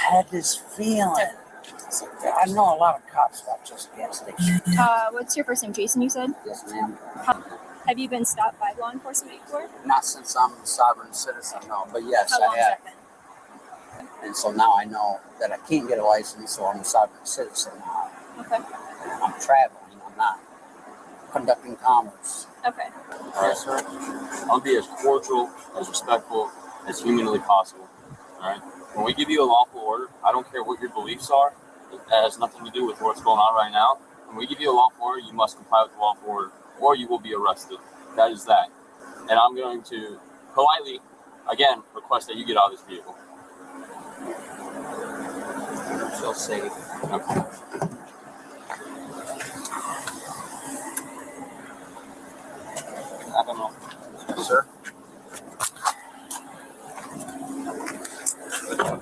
had this feeling. I know a lot of cops about just gas stations. What's your first name? Jason, you said? Yes, ma'am. Have you been stopped by law enforcement before? Not since I'm a sovereign citizen, no. But yes, How long I has have. that been? And so now I know that I can't get a license, so I'm a sovereign citizen now. Okay. I'm traveling. I'm not conducting commerce. Okay. Yes, sir. I'll be as cordial, as respectful, as humanly possible. All right. When we give you a lawful order, I don't care what your beliefs are. It has nothing to do with what's going on right now. When we give you a lawful order, you must comply with the lawful order, or you will be arrested. That is that. And I'm going to politely, again, request that you get out of this vehicle. I feel safe. Okay. I don't know. Yes, sir.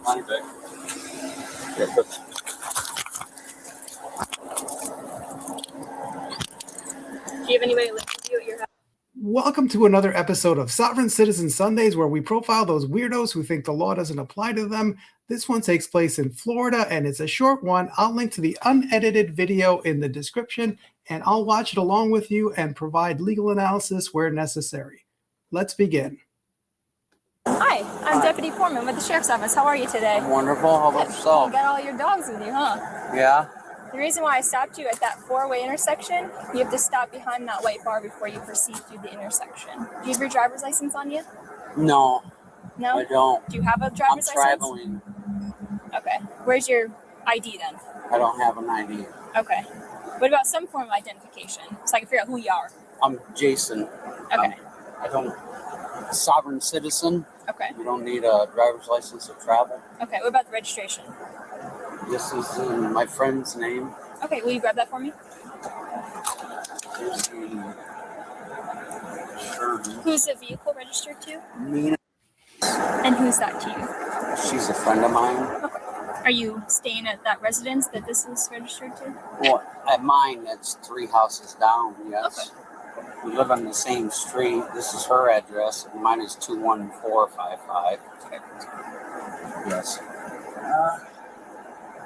Money back. Yeah, but Do you have anybody living with you at your house? Welcome to another episode of Sovereign Citizen Sundays, where we profile those weirdos who think the law doesn't apply to them. This one takes place in Florida, and it's a short one. I'll link to the unedited video in the description, and I'll watch it along with you and provide legal analysis where necessary. Let's begin. Hi, I'm Deputy Foreman with the Sheriff's Office. How are you today? Wonderful. How about You yourself? got all your dogs with you, huh? Yeah. The reason why I stopped you at that four-way intersection, you have to stop behind that white bar before you proceed through the intersection. Do you have your driver's license on you? No, No? I don't. Do you have a I'm driver's license? traveling. Okay. Where's your ID then? I don't have an ID. Okay. What about some form of identification so I can figure out who you are? I'm Jason. Okay. I don't. A sovereign citizen. Okay. You don't need a driver's license to travel. Okay. What about the registration? This is in my friend's name. Okay. Will you grab that for me? Here's the shirt. Who's the vehicle registered to? Mina. And who's that to you? She's a friend of mine. Are you staying at that residence that this is registered to? Well, at mine, it's 3 houses down. Yes. Okay. We live on the same street. This is her address. And mine is 21455. Yes.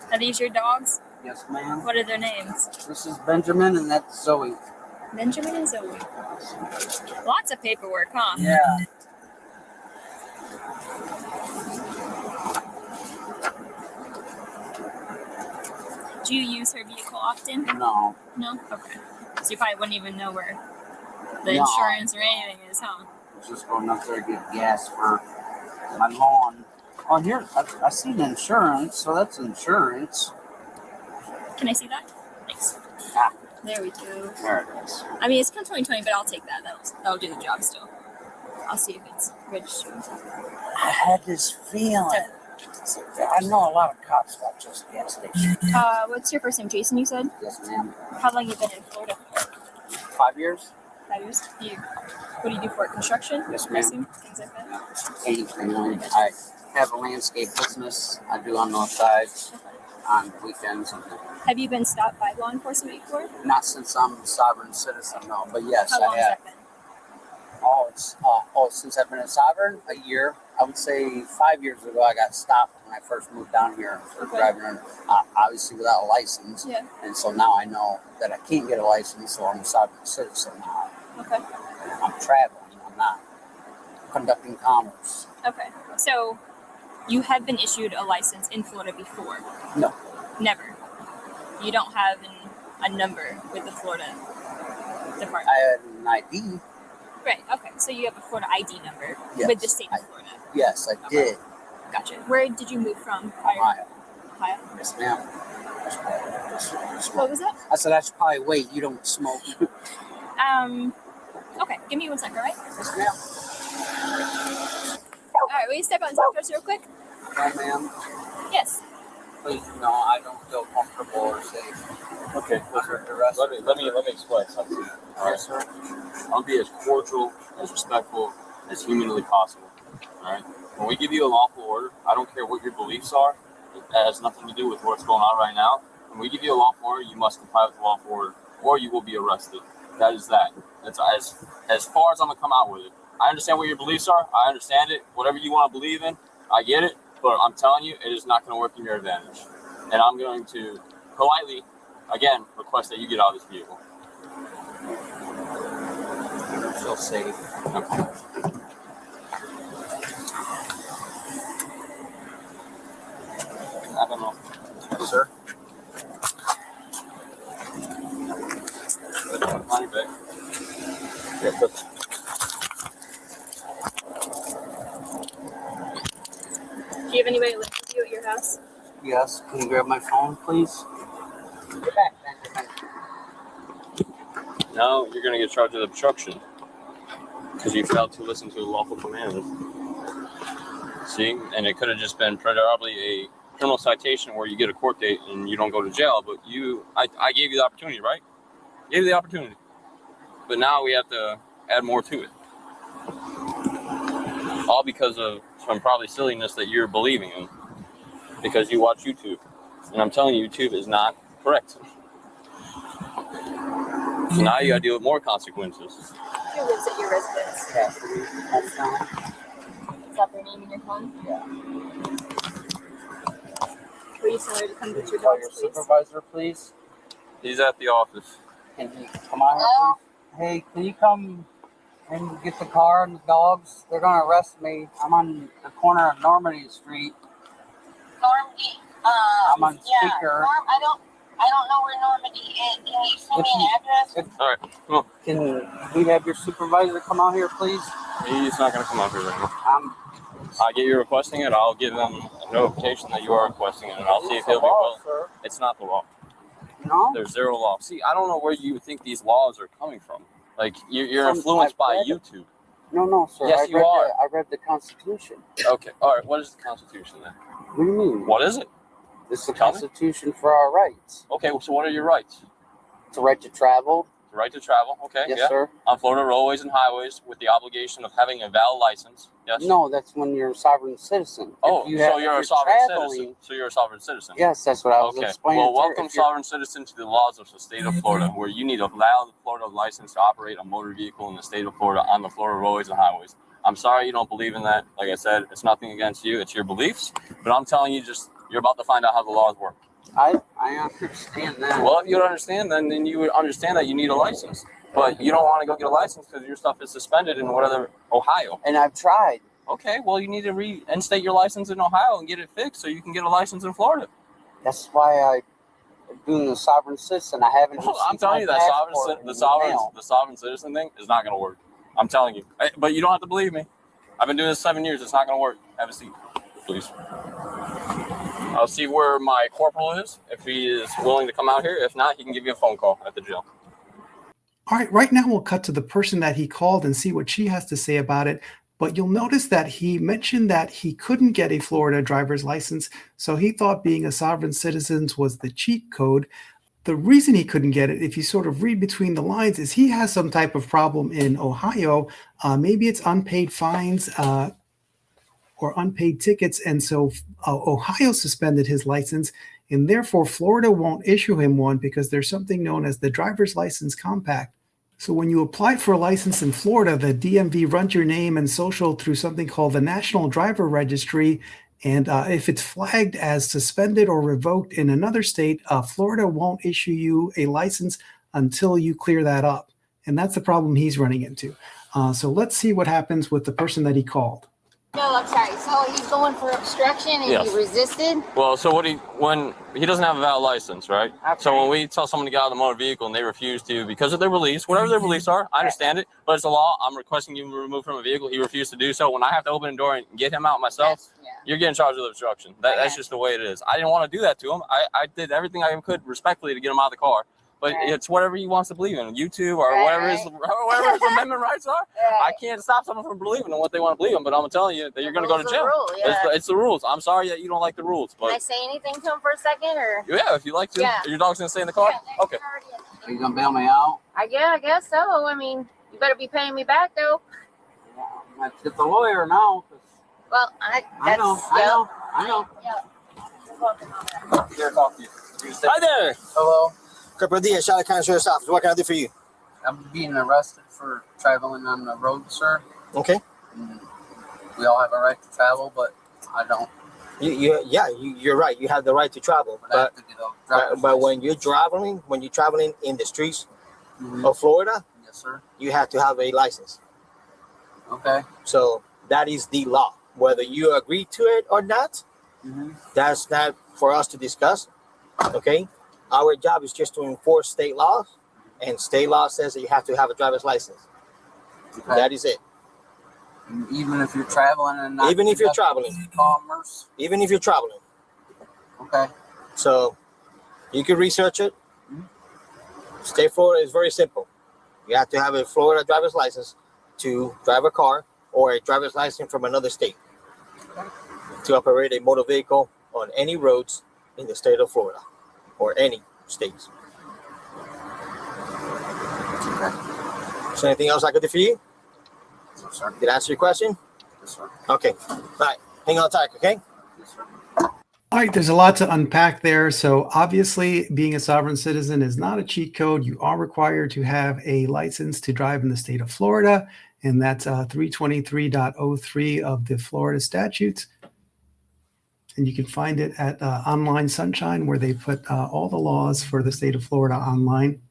Are these your dogs? Yes, ma'am. What are their names? This is Benjamin, and that's Zoe. Benjamin and Zoe. Lots of paperwork, huh? Yeah. Do you use her vehicle often? No. No? Okay. So you probably wouldn't even know where the No. insurance or anything is, huh? I'm just going up there to get gas for my lawn. Oh, here, I see the insurance, so that's insurance. Can I see that? Thanks. Ah, There we go. there it is. I mean, it's from 2020, but I'll take that. That'll do the job still. I'll see if it's registered. I had this feeling. I know a lot of cops about just gas stations. What's your first name? Jason, you said? Yes, ma'am. How long you been in Florida? 5 years? 5 years? What do you do for it? Construction? Yes, I ma'am. assume? Things like that? Anything. I have a landscape business. I do on those sides, on weekends. Have you been stopped by law enforcement before? Not since I'm a sovereign citizen, no. But yes, How long I has have. that been? Since I've been a sovereign, a year. I would say 5 years ago, I got stopped when I first moved down here for driving, obviously without a license. Yeah. And so now I know that I can't get a license, so I'm a sovereign citizen now. Okay. I'm traveling. I'm not conducting commerce. Okay. So you have been issued a license in Florida before? No. Never. You don't have a number with the Florida department? I had an ID. Right. Okay. So you have a Florida ID number Yes, with the state of Florida. Yes, I did. Gotcha. Where did you move from? Ohio. Ohio. Yes, ma'am. What was that? I said I should probably wait. You don't smoke. Okay. Give me 1 second, all right? Yes, ma'am. All right. Will you step out and talk to us real quick? No, ma'am. Yes. Please, no, I don't feel comfortable or safe. okay. Under arrest. Let me explain something. All right. Yes, sir. I'll be as cordial, as respectful, as humanly possible. All right. When we give you a lawful order, I don't care what your beliefs are. It has nothing to do with what's going on right now. When we give you a lawful order, you must comply with the lawful order, or you will be arrested. That is that. That's as far as I'm gonna come out with it. I understand what your beliefs are. I understand it. Whatever you want to believe in, I get it. But I'm telling you, it is not going to work in your advantage. And I'm going to politely, again, request that you get out of this vehicle. I feel safe. Okay. I don't know. Sir? Money back. Yeah, but Do you have anybody living with you at your house? yes. Can you grab my phone, please? Get back, man. Now you're going to get charged with obstruction because you failed to listen to a lawful command. See? And it could have just been probably a criminal citation where you get a court date and you don't go to jail, but I gave you the opportunity, right? Gave you the opportunity. But now we have to add more to it. All because of some probably silliness that you're believing in because you watch YouTube. And I'm telling you, YouTube is not correct. So now you got to deal with more consequences. Who lives at your residence? Yeah. Is that their name in your phone? Yeah. Will you tell her to come get your Call dogs, your please? supervisor, please. He's at the office. Can you come on here, please? Hey, can you come and get the car and the dogs? They're gonna arrest me. I'm on the corner of Normandy Street. Normandy. I'm on Yeah, speaker. I don't know where Normandy is. Can you send me an address? All right, come on. Can we have your supervisor come out here, please? He's not going to come out here right now. I get you requesting it. I'll give them a notification that you are requesting it, and I'll see if he'll be willing. Sir. It's not the law. No? There's zero law. See, I don't know where you think these laws are coming from. Like, you're Some- influenced I've by read it. YouTube. No, sir. Yes, you are. I read the Constitution. Okay, all right. What is the Constitution then? What do you mean? What is it? It's the Tell me. Constitution for our rights. Okay, so what are your rights? It's a right to travel. The right to travel, okay, Yes, yeah. sir. On Florida roadways and highways with the obligation of having a valid license, yes? No, that's when you're a sovereign citizen. Oh, If so you're a sovereign traveling- citizen. So you're a sovereign citizen. Yes, that's what I was Okay. explaining. Well, to her. welcome If you're- sovereign citizen to the laws of the state of Florida, where you need a valid Florida license to operate a motor vehicle in the state of Florida on the Florida roadways and highways. I'm sorry you don't believe in that. Like I said, it's nothing against you. It's your beliefs. But I'm telling you, you're about to find out how the laws work. I understand that. Well, if you don't understand, then you would understand that you need a license. But you don't want to go get a license because your stuff is suspended in whatever Ohio. And I've tried. Okay, well, you need to reinstate your license in Ohio and get it fixed so you can get a license in Florida. That's why I'm doing the sovereign citizen. I haven't. Well, I'm received telling my you that passport in the mail. the sovereign citizen thing is not going to work. I'm telling you. But you don't have to believe me. I've been doing this 7 years. It's not going to work. Have a seat, please. I'll see where my corporal is, if he is willing to come out here. If not, he can give you a phone call at the jail. All right, right now we'll cut to the person that he called and see what she has to say about it. But you'll notice that he mentioned that he couldn't get a Florida driver's license, so he thought being a sovereign citizen was the cheat code. The reason he couldn't get it, if you sort of read between the lines, is he has some type of problem in Ohio. Maybe it's unpaid fines or unpaid tickets, and so Ohio suspended his license, and therefore Florida won't issue him one because there's something known as the driver's license compact. So when you apply for a license in Florida, the DMV runs your name and social through something called the National Driver Registry. And if it's flagged as suspended or revoked in another state, Florida won't issue you a license until you clear that up. And that's the problem he's running into. So let's see what happens with the person that he called. No, I'm sorry. So he's going for obstruction and Yes. he resisted? Well, so when he doesn't have a valid license, right? Okay. So when we tell someone to get out of the motor vehicle and they refuse to because of their beliefs, whatever their beliefs are, I understand it, but it's a law. I'm requesting you remove from a vehicle. He refused to do so. When I have to open the door and get him out myself, Yes, yeah. you're getting charged with obstruction. That's just the way it is. I didn't want to do that to him. I did everything I could respectfully to get him out of the car. But Right. it's whatever he wants to believe in, YouTube or Right, whatever right. whatever his amendment rights are. I Right. can't stop someone from believing in what they want to believe in, but I'm telling you that you're going to go to Rules are jail. rule, yeah. It's the rules. I'm sorry that you don't like the rules, Can I but say anything to him for a second? Or yeah, if you like to. Yeah. Your dog's going to stay in the car? Yeah, Okay. Are you gonna bail me out? I guess so. I mean, you better be paying me back though. Yeah, I have to get the lawyer now. 'Cause Well, I know. Here, talk to you. Hi there. Hello. Corporal Diaz, Charlotte County Sheriff's Office. What can I do for you? I'm being arrested for traveling on the road, sir. Okay. And we all have a right to travel, but I don't. You're right. You have the right to travel, But I have to get a driver's but when license. you're traveling in the streets Mhm. of Florida, Yes, sir. you have to have a license. Okay. So that is the law. Whether you agree to it or not, Mm-hmm. that's not for us to discuss. Okay, our job is just to enforce state laws, and state law says that you have to have a driver's license. Okay. That is it. Even if you're traveling and not Even if you're conducting traveling. commerce. Even if you're traveling. Okay. So you can research it. Mhm. State Florida is very simple. You have to have a Florida driver's license to drive a car, or a driver's license from another state to operate a motor vehicle on any roads in the state of Florida or any states. Okay. Is there anything else I could do for you? Yes, sir. Did I answer your question? Yes, sir. Okay. All right. Hang on tight, okay? Yes, sir. All right, there's a lot to unpack there. So obviously, being a sovereign citizen is not a cheat code. You are required to have a license to drive in the state of Florida, and that's 323.03 of the Florida statutes. And you can find it at Online Sunshine, where they put all the laws for the state of Florida online.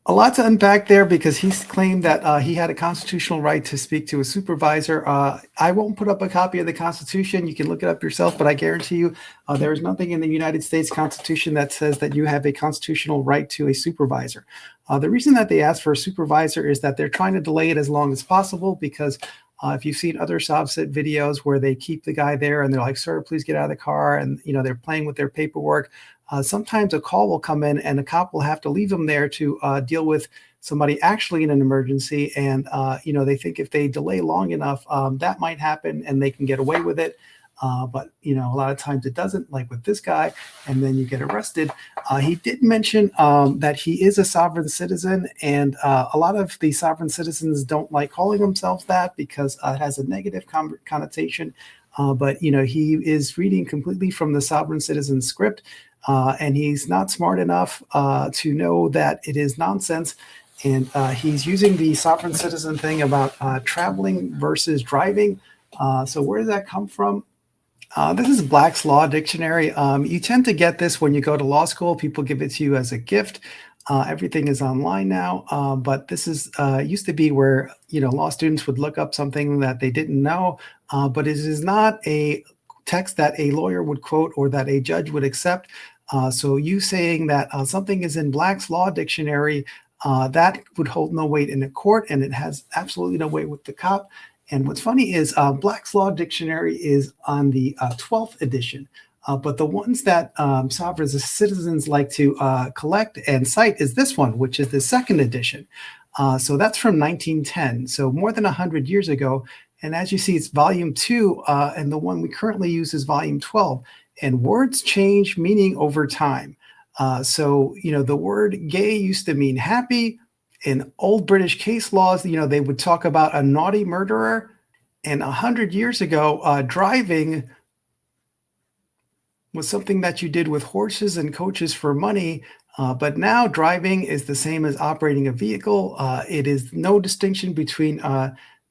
A lot to unpack there because he's claimed that he had a constitutional right to speak to a supervisor. I won't put up a copy of the Constitution. You can look it up yourself, but I guarantee you there is nothing in the United States Constitution that says that you have a constitutional right to a supervisor. The reason that they ask for a supervisor is that they're trying to delay it as long as possible because if you've seen other SovCit videos where they keep the guy there and they're like, sir, please get out of the car. And, they're playing with their paperwork. Sometimes a call will come in and a cop will have to leave them there to deal with somebody actually in an emergency. And, they think if they delay long enough, that might happen and they can get away with it. But a lot of times it doesn't, like with this guy, and then you get arrested. He did mention that he is a sovereign citizen, and a lot of the sovereign citizens don't like calling themselves that because it has a negative connotation. But he is reading completely from the sovereign citizen script, and he's not smart enough to know that it is nonsense. And he's using the sovereign citizen thing about traveling versus driving. So where does that come from? This is Black's Law Dictionary. You tend to get this when you go to law school. People give it to you as a gift. Everything is online now, but this is used to be where law students would look up something that they didn't know, but it is not a text that a lawyer would quote or that a judge would accept. So you saying that something is in Black's Law Dictionary, that would hold no weight in a court, and it has absolutely no weight with the cop. And what's funny is Black's Law Dictionary is on the 12th edition, but the ones that sovereign citizens like to collect and cite is this one, which is the 2nd edition. So that's from 1910, so more than 100 years ago. And as you see, it's volume 2, and the one we currently use is volume 12. And words change meaning over time. So the word gay used to mean happy. In old British case laws, they would talk about a naughty murderer. And 100 years ago, driving was something that you did with horses and coaches for money. But now driving is the same as operating a vehicle. It is no distinction between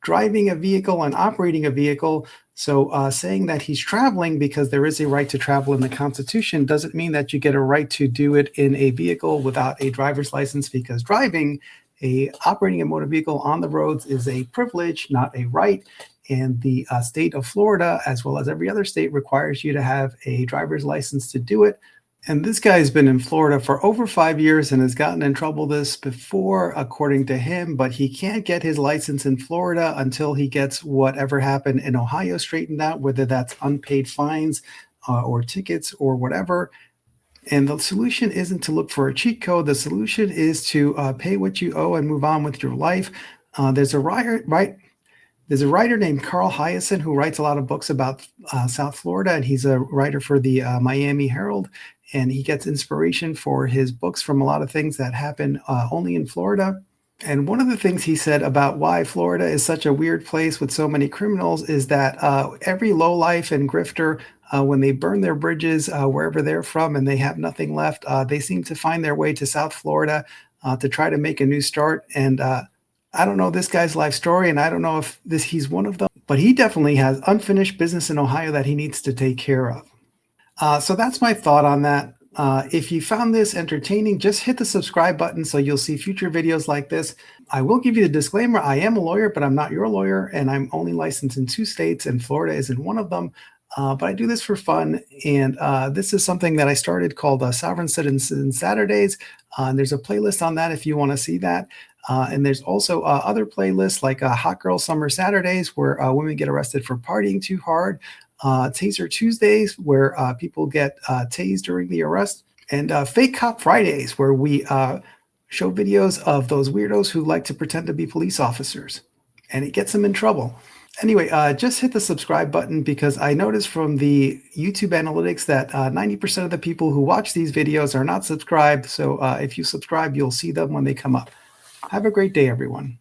driving a vehicle and operating a vehicle. So saying that he's traveling because there is a right to travel in the Constitution doesn't mean that you get a right to do it in a vehicle without a driver's license, because operating a motor vehicle on the roads is a privilege, not a right. And the state of Florida, as well as every other state, requires you to have a driver's license to do it. And this guy has been in Florida for over 5 years and has gotten in trouble this before, according to him, but he can't get his license in Florida until he gets whatever happened in Ohio straightened out, whether that's unpaid fines or tickets or whatever. And the solution isn't to look for a cheat code. The solution is to pay what you owe and move on with your life. There's a writer named Carl Hyacin who writes a lot of books about South Florida, and he's a writer for the Miami Herald. And he gets inspiration for his books from a lot of things that happen only in Florida. And one of the things he said about why Florida is such a weird place with so many criminals is that every lowlife and grifter, when they burn their bridges wherever they're from and they have nothing left, they seem to find their way to South Florida to try to make a new start. And I don't know this guy's life story, and I don't know if he's one of them, but he definitely has unfinished business in Ohio that he needs to take care of. So that's my thought on that. If you found this entertaining, just hit the subscribe button so you'll see future videos like this. I will give you the disclaimer. I am a lawyer, but I'm not your lawyer, and I'm only licensed in 2 states, and Florida isn't one of them. But I do this for fun, and this is something that I started called Sovereign Citizen Saturdays. There's a playlist on that if you want to see that. And there's also other playlists like Hot Girl Summer Saturdays, where women get arrested for partying too hard. Taser Tuesdays, where people get tased during the arrest, and Fake Cop Fridays, where we show videos of those weirdos who like to pretend to be police officers, and it gets them in trouble. Anyway, just hit the subscribe button, because I noticed from the YouTube analytics that 90% of the people who watch these videos are not subscribed. So if you subscribe, you'll see them when they come up. Have a great day, everyone.